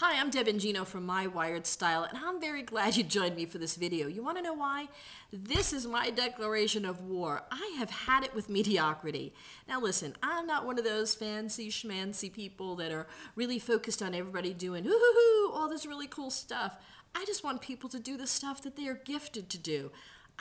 Hi, I'm Deb and Gino from My Wired Style, and I'm very glad you joined me for this video. You want to know why? This is my declaration of war. I have had it with mediocrity. Now listen, I'm not one of those fancy schmancy people that are really focused on everybody doing hoo-hoo-hoo, all this really cool stuff. I just want people to do the stuff that they are gifted to do.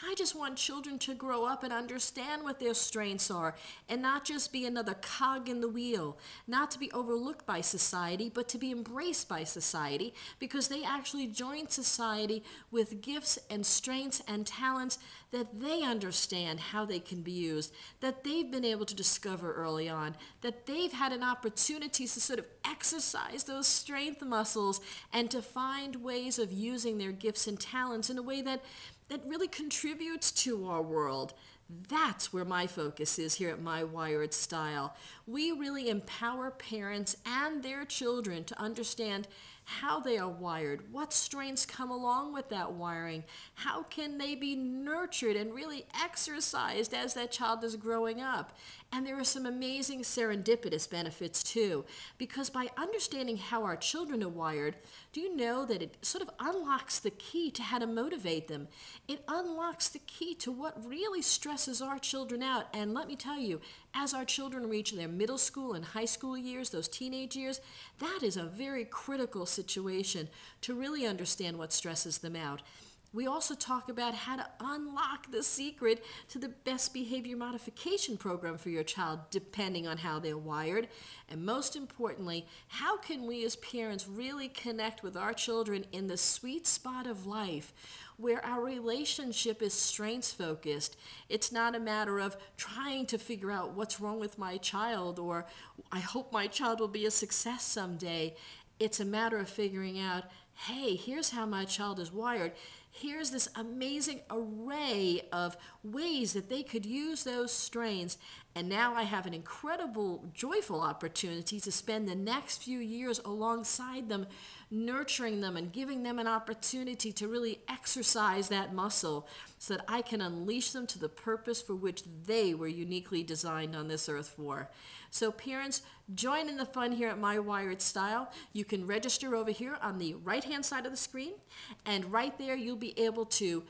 I just want children to grow up and understand what their strengths are and not just be another cog in the wheel, not to be overlooked by society, but to be embraced by society because they actually join society with gifts and strengths and talents that they understand how they can be used, that they've been able to discover early on, that they've had an opportunity to sort of exercise those strength muscles and to find ways of using their gifts and talents in a way that really contributes to our world. That's where my focus is here at My Wired Style. We really empower parents and their children to understand how they are wired, what strengths come along with that wiring, how can they be nurtured and really exercised as that child is growing up. And there are some amazing serendipitous benefits too, because by understanding how our children are wired, do you know that it sort of unlocks the key to how to motivate them? It unlocks the key to what really stresses our children out. And let me tell you, as our children reach their middle school and high school years, those teenage years, that is a very critical situation to really understand what stresses them out. We also talk about how to unlock the secret to the best behavior modification program for your child, depending on how they're wired. And most importantly, how can we as parents really connect with our children in the sweet spot of life where our relationship is strengths focused. It's not a matter of trying to figure out what's wrong with my child or I hope my child will be a success someday. It's a matter of figuring out, hey, here's how my child is wired. Here's this amazing array of ways that they could use those strengths. And now I have an incredible, joyful opportunity to spend the next few years alongside them, nurturing them and giving them an opportunity to really exercise that muscle so that I can unleash them to the purpose for which they were uniquely designed on this earth for. So parents, join in the fun here at My Wired Style. You can register over here on the right-hand side of the screen, and right there you'll be able to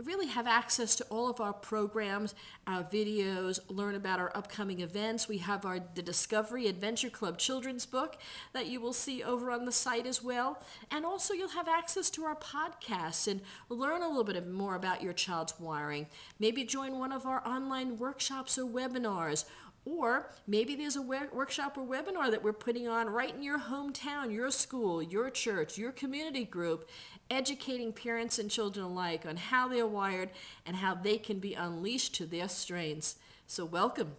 really have access to all of our programs, our videos, learn about our upcoming events. We have the Discovery Adventure Club children's book that you will see over on the site as well. And also you'll have access to our podcasts and learn a little bit more about your child's wiring. Maybe join one of our online workshops or webinars. Or maybe there's a workshop or webinar that we're putting on right in your hometown, your school, your church, your community group, educating parents and children alike on how they're wired and how they can be unleashed to their strengths. So welcome.